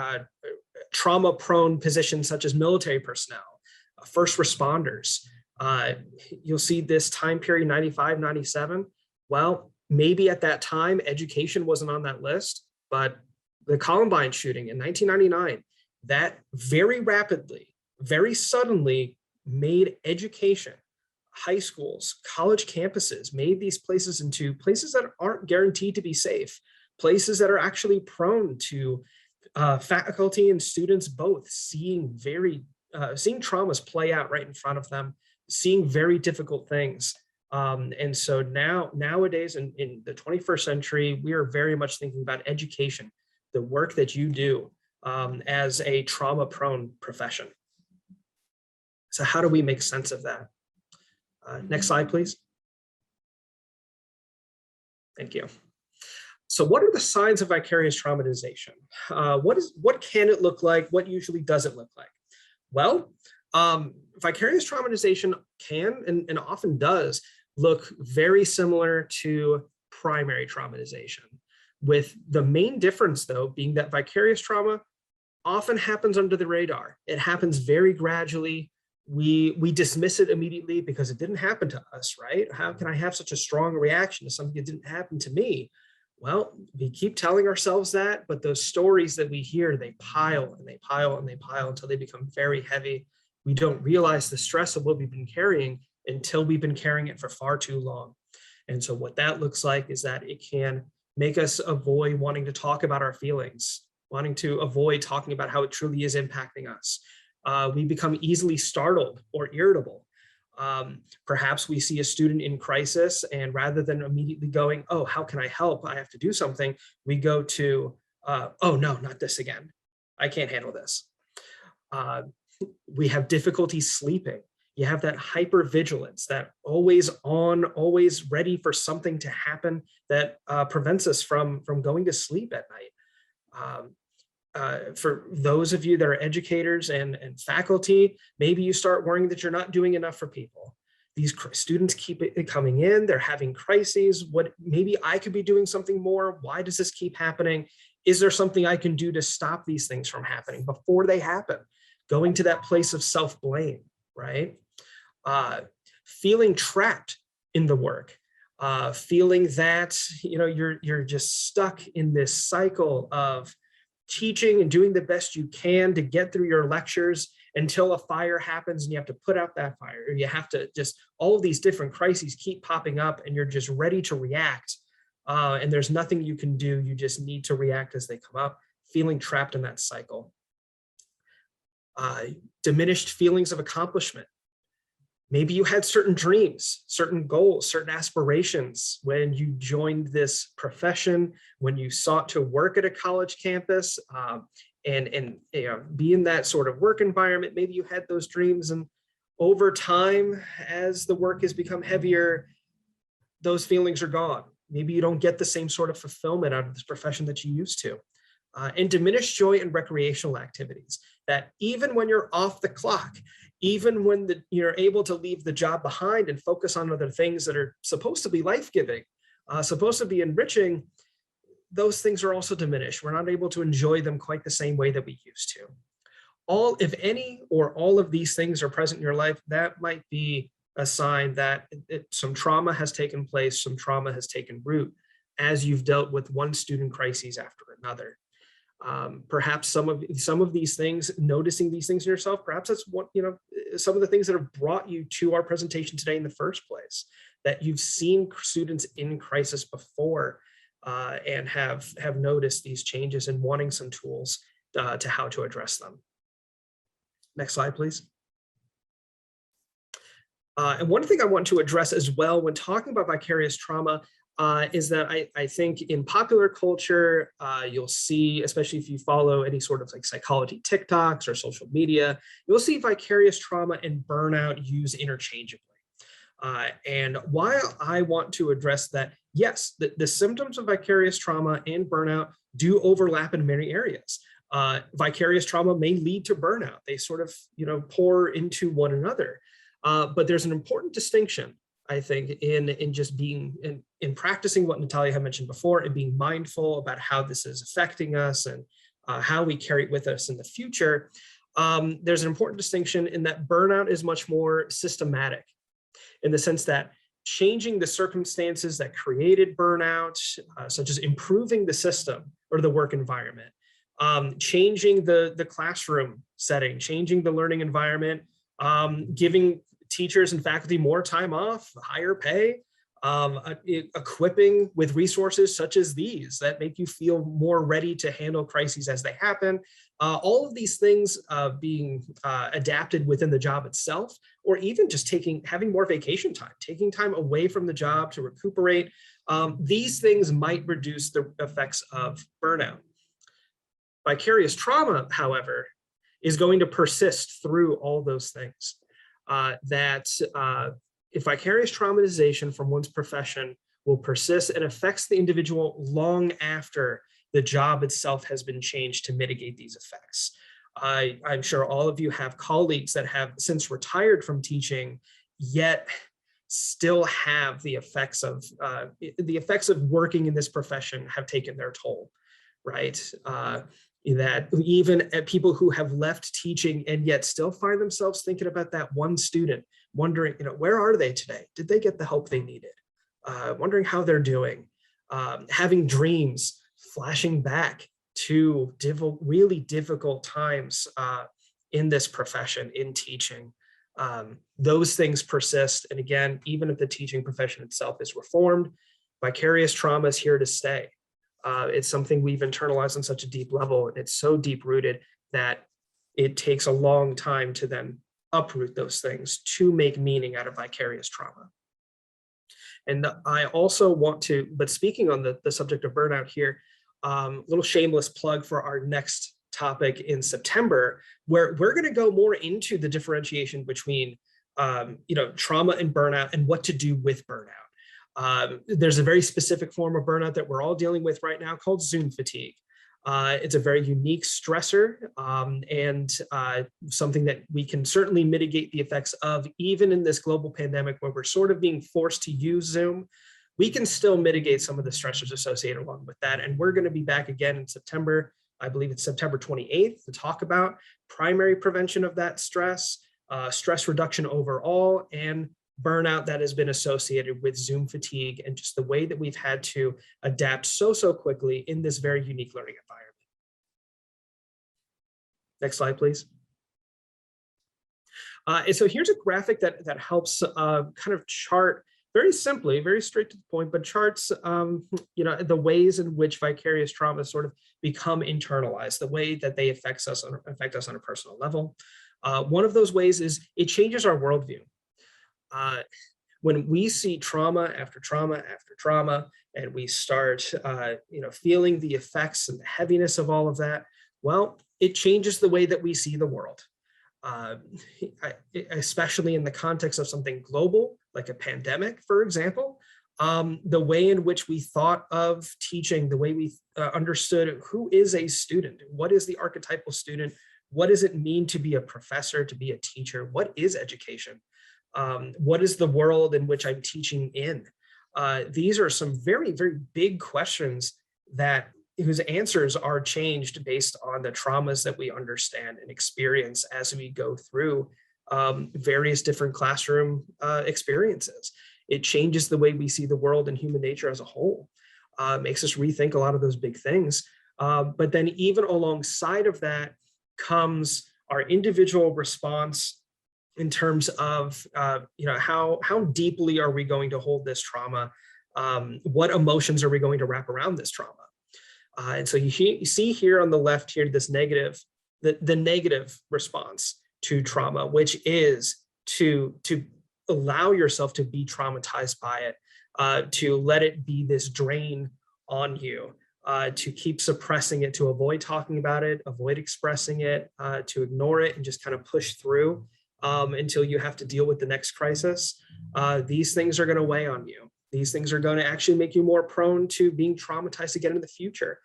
trauma-prone positions, such as military personnel, first responders. You'll see this time period, 95, 97. Well, maybe at that time, education wasn't on that list, but the Columbine shooting in 1999, that very rapidly, very suddenly made education, high schools, college campuses, made these places into places that aren't guaranteed to be safe, places that are actually prone to faculty and students both seeing traumas play out right in front of them, seeing very difficult things. And so nowadays in the 21st century, we are very much thinking about education, the work that you do as a trauma-prone profession. So how do we make sense of that? Next slide, please. Thank you. So what are the signs of vicarious traumatization? What can it look like? What usually does it look like? Well, vicarious traumatization can and often does look very similar to primary traumatization, with the main difference, though, being that vicarious trauma often happens under the radar. It happens very gradually. We dismiss it immediately because it didn't happen to us, right? How can I have such a strong reaction to something that didn't happen to me? Well, we keep telling ourselves that, but those stories that we hear, they pile and they pile and they pile until they become very heavy. We don't realize the stress of what we've been carrying until we've been carrying it for far too long. And so what that looks like is that it can make us avoid wanting to talk about our feelings, wanting to avoid talking about how it truly is impacting us. We become easily startled or irritable. Perhaps we see a student in crisis, and rather than immediately going, oh, how can I help? I have to do something. We go to, oh no, not this again. I can't handle this. We have difficulty sleeping. You have that hypervigilance, that always on, always ready for something to happen that prevents us from going to sleep at night. For those of you that are educators and faculty, maybe you start worrying that you're not doing enough for people. These students keep coming in, they're having crises. Maybe I could be doing something more. Why does this keep happening? Is there something I can do to stop these things from happening before they happen? Going to that place of self-blame, right? Feeling trapped in the work, feeling that you're just stuck in this cycle of teaching and doing the best you can to get through your lectures until a fire happens and you have to put out that fire, or you have to just, all of these different crises keep popping up and you're just ready to react. And there's nothing you can do. You just need to react as they come up, feeling trapped in that cycle. Diminished feelings of accomplishment. Maybe you had certain dreams, certain goals, certain aspirations when you joined this profession, when you sought to work at a college campus and be in that sort of work environment. Maybe you had those dreams, and over time, as the work has become heavier, those feelings are gone. Maybe you don't get the same sort of fulfillment out of this profession that you used to. And diminished joy in recreational activities, that even when you're off the clock, even when you're able to leave the job behind and focus on other things that are supposed to be life-giving, supposed to be enriching, those things are also diminished. We're not able to enjoy them quite the same way that we used to. If any or all of these things are present in your life, that might be a sign that some trauma has taken place, some trauma has taken root as you've dealt with one student crisis after another. Perhaps some of these things, noticing these things in yourself, perhaps that's what, some of the things that have brought you to our presentation today in the first place, that you've seen students in crisis before and have noticed these changes and wanting some tools to how to address them. Next slide, please. And one thing I want to address as well when talking about vicarious trauma is that I think in popular culture, you'll see, especially if you follow any sort of like psychology TikToks or social media, you'll see vicarious trauma and burnout used interchangeably. And while I want to address that, yes, the symptoms of vicarious trauma and burnout do overlap in many areas. Vicarious trauma may lead to burnout. They sort of, pour into one another. But there's an important distinction, I think, in just being in practicing what Natalia had mentioned before and being mindful about how this is affecting us and how we carry it with us in the future. There's an important distinction in that burnout is much more systematic, in the sense that changing the circumstances that created burnout, such as improving the system or the work environment, changing the classroom setting, changing the learning environment, giving teachers and faculty more time off, higher pay, equipping with resources such as these that make you feel more ready to handle crises as they happen. All of these things being adapted within the job itself, or even just having more vacation time, taking time away from the job to recuperate. These things might reduce the effects of burnout. Vicarious trauma, however, is going to persist through all those things. If vicarious traumatization from one's profession will persist and affects the individual long after the job itself has been changed to mitigate these effects. I'm sure all of you have colleagues that have since retired from teaching, yet still have the effects of working in this profession have taken their toll, right? That even people who have left teaching and yet still find themselves thinking about that one student, wondering, where are they today? Did they get the help they needed? Wondering how they're doing, having dreams, flashing back to really difficult times in this profession, in teaching. Those things persist. And again, even if the teaching profession itself is reformed, vicarious trauma is here to stay. It's something we've internalized on such a deep level, and it's so deep rooted that it takes a long time to then uproot those things to make meaning out of vicarious trauma. And I also want to, but speaking on the subject of burnout here, little shameless plug for our next topic in September, where we're going to go more into the differentiation between trauma and burnout and what to do with burnout. There's a very specific form of burnout that we're all dealing with right now called Zoom fatigue. It's a very unique stressor and something that we can certainly mitigate the effects of, even in this global pandemic where we're sort of being forced to use Zoom. We can still mitigate some of the stressors associated along with that. And we're going to be back again in September. I believe it's September 28th to talk about primary prevention of that stress, stress reduction overall, and burnout that has been associated with Zoom fatigue and just the way that we've had to adapt so quickly in this very unique learning environment. Next slide, please. And so here's a graphic that helps kind of chart very simply, very straight to the point, but charts the ways in which vicarious trauma sort of become internalized, the way that they affect us on a personal level. One of those ways is it changes our worldview. When we see trauma after trauma after trauma, and we start, feeling the effects and the heaviness of all of that, well, it changes the way that we see the world, especially in the context of something global, like a pandemic, for example. The way in which we thought of teaching, the way we understood who is a student, what is the archetypal student, what does it mean to be a professor, to be a teacher, what is education? What is the world in which I'm teaching in? These are some very, very big questions whose answers are changed based on the traumas that we understand and experience as we go through various different classroom experiences. It changes the way we see the world and human nature as a whole, makes us rethink a lot of those big things. But then even alongside of that comes our individual response in terms of how deeply are we going to hold this trauma? What emotions are we going to wrap around this trauma? And so you see here on the left here this negative, the negative response to trauma, which is to allow yourself to be traumatized by it, to let it be this drain on you, to keep suppressing it, to avoid talking about it, avoid expressing it, to ignore it and just kind of push through until you have to deal with the next crisis. These things are going to weigh on you. These things are going to actually make you more prone to being traumatized again in the future.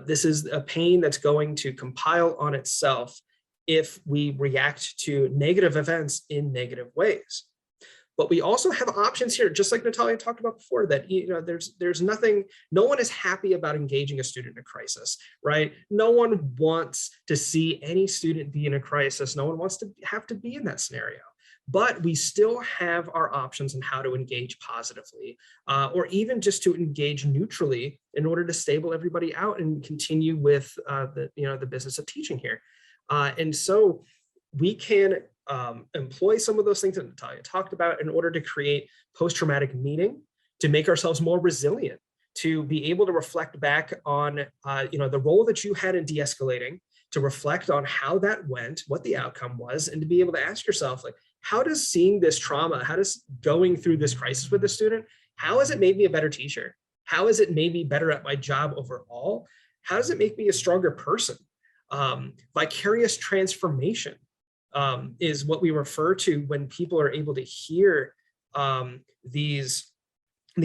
This is a pain that's going to compile on itself if we react to negative events in negative ways. But we also have options here, just like Natalia talked about before, that there's nothing, no one is happy about engaging a student in a crisis, right? No one wants to see any student be in a crisis. No one wants to have to be in that scenario. But we still have our options on how to engage positively, or even just to engage neutrally in order to stable everybody out and continue with the business of teaching here. And so we can employ some of those things that Natalia talked about in order to create post-traumatic meaning, to make ourselves more resilient, to be able to reflect back on the role that you had in de-escalating, to reflect on how that went, what the outcome was, and to be able to ask yourself, like, how does seeing this trauma, how does going through this crisis with the student, how has it made me a better teacher? How has it made me better at my job overall? How does it make me a stronger person? Vicarious transformation is what we refer to when people are able to hear these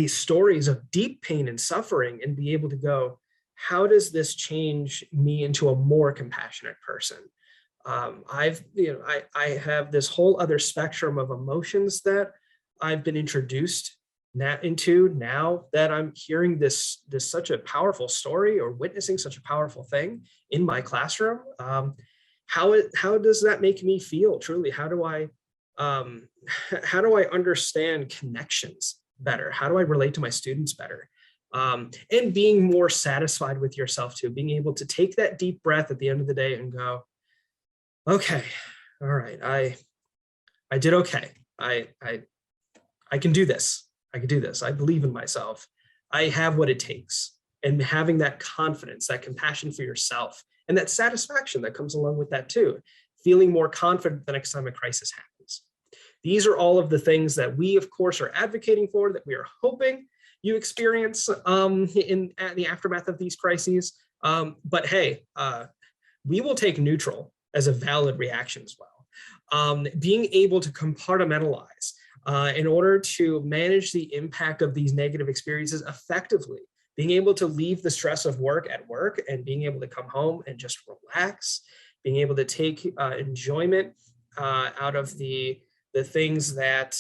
stories of deep pain and suffering and be able to go, how does this change me into a more compassionate person? I have this whole other spectrum of emotions that I've been introduced into now that I'm hearing this such a powerful story or witnessing such a powerful thing in my classroom. How does that make me feel truly? How do I understand connections better? How do I relate to my students better? And being more satisfied with yourself too, being able to take that deep breath at the end of the day and go, okay, all right, I did okay. I can do this. I can do this. I believe in myself. I have what it takes. And having that confidence, that compassion for yourself, and that satisfaction that comes along with that too, feeling more confident the next time a crisis happens. These are all of the things that we, of course, are advocating for, that we are hoping you experience in the aftermath of these crises. But hey, we will take neutral as a valid reaction as well. Being able to compartmentalize in order to manage the impact of these negative experiences effectively, being able to leave the stress of work at work and being able to come home and just relax, being able to take enjoyment out of the things that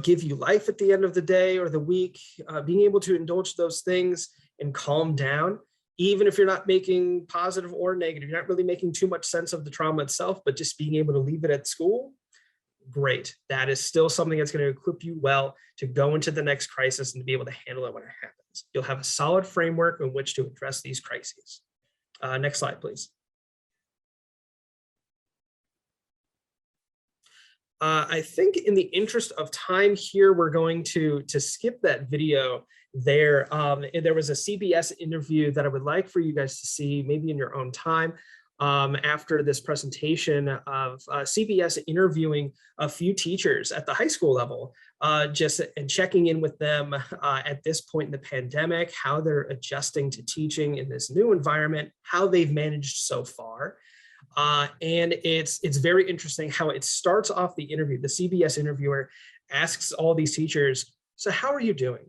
give you life at the end of the day or the week, being able to indulge those things and calm down, even if you're not making positive or negative, you're not really making too much sense of the trauma itself, but just being able to leave it at school, great. That is still something that's going to equip you well to go into the next crisis and to be able to handle it when it happens. You'll have a solid framework in which to address these crises. Next slide, please. I think in the interest of time here, we're going to skip that video there. There was a CBS interview that I would like for you guys to see, maybe in your own time, after this presentation of CBS interviewing a few teachers at the high school level, and checking in with them at this point in the pandemic, how they're adjusting to teaching in this new environment, how they've managed so far. And it's very interesting how it starts off the interview. The CBS interviewer asks all these teachers, so how are you doing?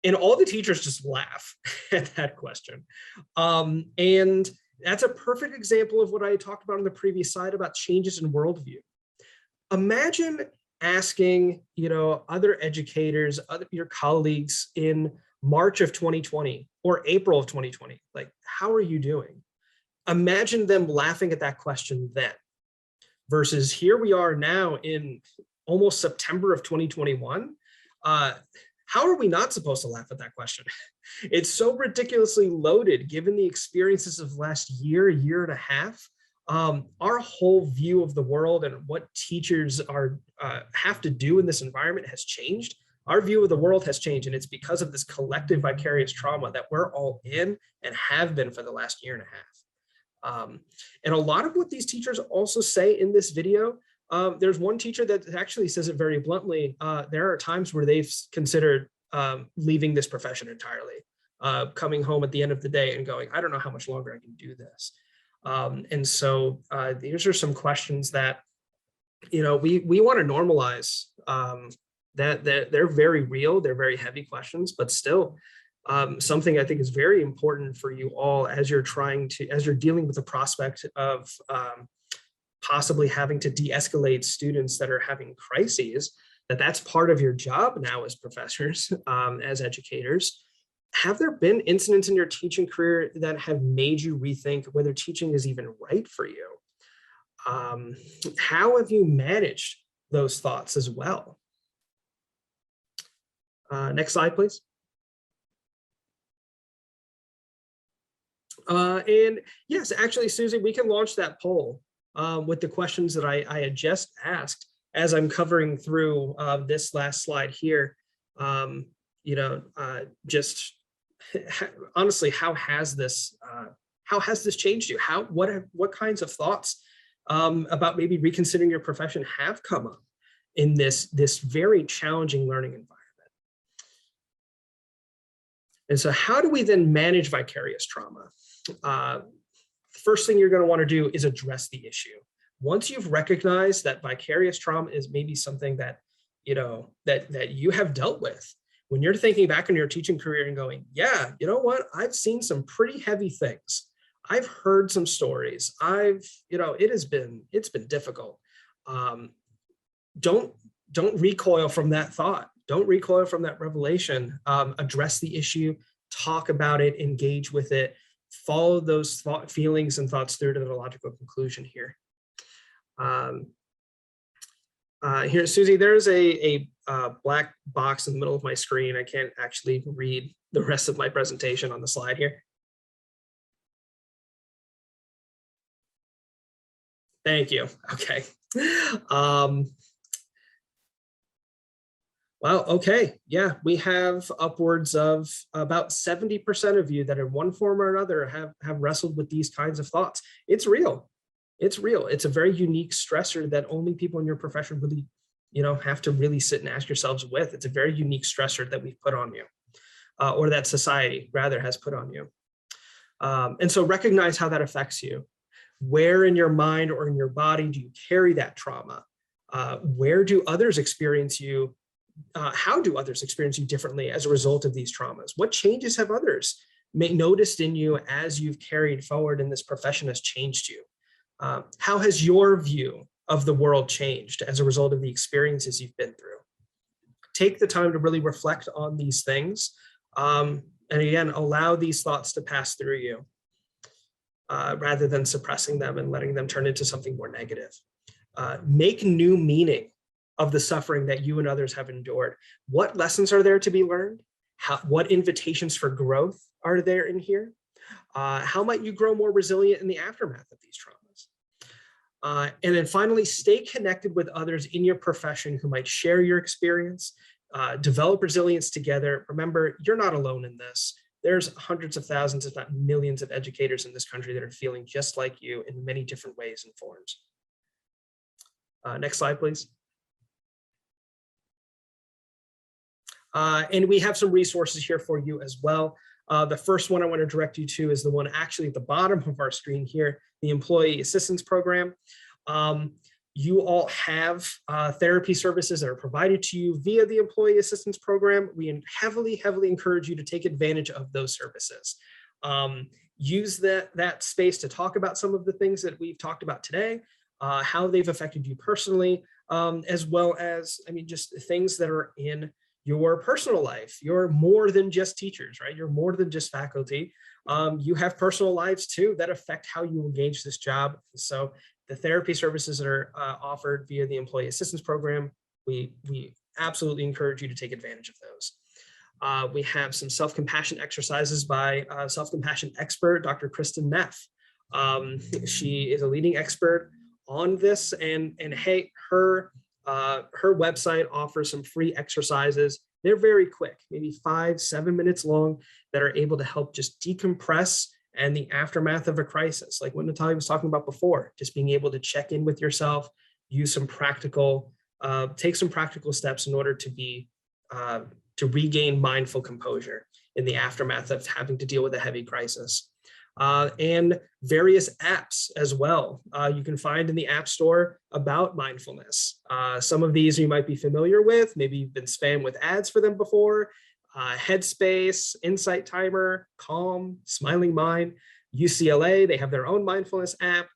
And all the teachers just laugh at that question. And that's a perfect example of what I talked about on the previous slide about changes in worldview. Imagine asking, other educators, your colleagues in March of 2020 or April of 2020, like, how are you doing? Imagine them laughing at that question then, versus here we are now in almost September of 2021. How are we not supposed to laugh at that question? It's so ridiculously loaded given the experiences of last year and a half. Our whole view of the world and what teachers have to do in this environment has changed. Our view of the world has changed, and it's because of this collective vicarious trauma that we're all in and have been for the last year and a half. And a lot of what these teachers also say in this video There's one teacher that actually says it very bluntly. There are times where they've considered leaving this profession entirely, coming home at the end of the day and going, I don't know how much longer I can do this. And so these are some questions that, we want to normalize, that they're very real, they're very heavy questions, but still something I think is very important for you all as you're dealing with the prospect of possibly having to de-escalate students that are having crises, that's part of your job now as professors, as educators. Have there been incidents in your teaching career that have made you rethink whether teaching is even right for you? How have you managed those thoughts as well? Next slide, please. And yes, actually, Susie, we can launch that poll with the questions that I had just asked as I'm covering through this last slide here. Just honestly, how has this changed you? What kinds of thoughts about maybe reconsidering your profession have come up in this very challenging learning environment? And so how do we then manage vicarious trauma? First thing you're going to want to do is address the issue. Once you've recognized that vicarious trauma is maybe something that, that you have dealt with, when you're thinking back on your teaching career and going, yeah, you know what, I've seen some pretty heavy things. I've heard some stories. It's been difficult. Don't recoil from that thought. Don't recoil from that revelation. Address the issue, talk about it, engage with it, follow those feelings and thoughts through to the logical conclusion here. Here, Susie, there's a black box in the middle of my screen. I can't actually read the rest of my presentation on the slide here. Thank you. Okay. Wow. Okay. Yeah, we have upwards of about 70% of you that in one form or another have wrestled with these kinds of thoughts. It's real. It's real. It's a very unique stressor that only people in your profession really, have to really sit and ask yourselves with. It's a very unique stressor that we've put on you, or that society rather has put on you. And so recognize how that affects you. Where in your mind or in your body do you carry that trauma? Where do others experience you? How do others experience you differently as a result of these traumas? What changes have others noticed in you as you've carried forward and this profession has changed you? How has your view of the world changed as a result of the experiences you've been through? Take the time to really reflect on these things. And again, allow these thoughts to pass through you rather than suppressing them and letting them turn into something more negative. Make new meaning of the suffering that you and others have endured. What lessons are there to be learned? What invitations for growth are there in here? How might you grow more resilient in the aftermath of these traumas? And then finally, stay connected with others in your profession who might share your experience, develop resilience together. Remember, you're not alone in this. There's hundreds of thousands, if not millions of educators in this country that are feeling just like you in many different ways and forms. Next slide, please. And we have some resources here for you as well. The first one I want to direct you to is the one actually at the bottom of our screen here, the Employee Assistance Program. You all have therapy services that are provided to you via the Employee Assistance Program. We heavily encourage you to take advantage of those services. Use that space to talk about some of the things that we've talked about today, how they've affected you personally, as well as, just things that are in your personal life. You're more than just teachers, right? You're more than just faculty. You have personal lives too that affect how you engage this job. So the therapy services that are offered via the Employee Assistance Program, we absolutely encourage you to take advantage of those. We have some self-compassion exercises by self-compassion expert, Dr. Kristen Neff. She is a leading expert on this, and hey, her website offers some free exercises. They're very quick, maybe 5-7 minutes long, that are able to help just decompress and the aftermath of a crisis. Like what Natalia was talking about before, just being able to check in with yourself, use some practical, take some practical steps in order to regain mindful composure in the aftermath of having to deal with a heavy crisis. And various apps as well. You can find in the App Store about mindfulness. Some of these you might be familiar with. Maybe you've been spammed with ads for them before. Headspace, Insight Timer, Calm, Smiling Mind, UCLA, they have their own mindfulness app.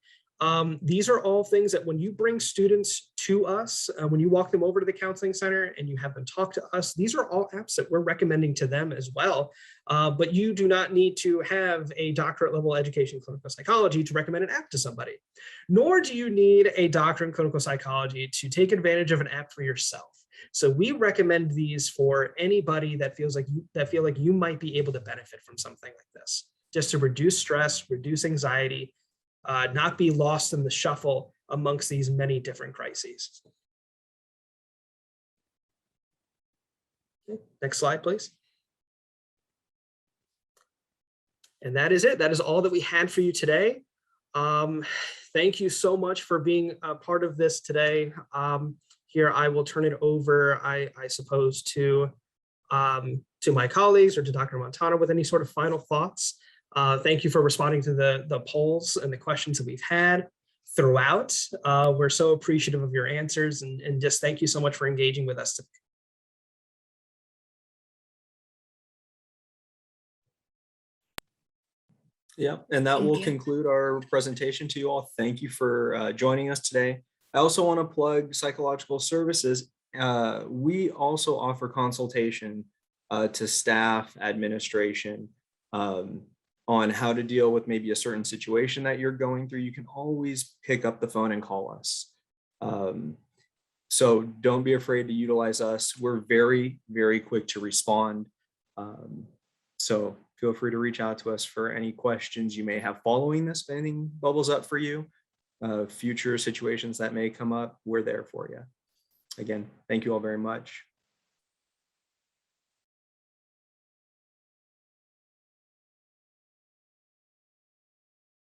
These are all things that when you bring students to us, when you walk them over to the counseling center and you have them talk to us, these are all apps that we're recommending to them as well. But you do not need to have a doctorate level education in clinical psychology to recommend an app to somebody, nor do you need a doctorate in clinical psychology to take advantage of an app for yourself. So we recommend these for anybody that feel like you might be able to benefit from something like this, just to reduce stress, reduce anxiety, not be lost in the shuffle amongst these many different crises. Okay, next slide, please. And that is it. That is all that we had for you today. Thank you so much for being a part of this today. Here, I will turn it over, I suppose, to my colleagues or to Dr. Montano with any sort of final thoughts. Thank you for responding to the polls and the questions that we've had throughout. We're so appreciative of your answers, and just thank you so much for engaging with us today. Yeah, and that will conclude our presentation to you all. Thank you for joining us today. I also want to plug Psychological Services. We also offer consultation to staff, administration, on how to deal with maybe a certain situation that you're going through. You can always pick up the phone and call us. So don't be afraid to utilize us. We're very, very quick to respond. So feel free to reach out to us for any questions you may have following this, if anything bubbles up for you. Future situations that may come up, we're there for you. Again, thank you all very much.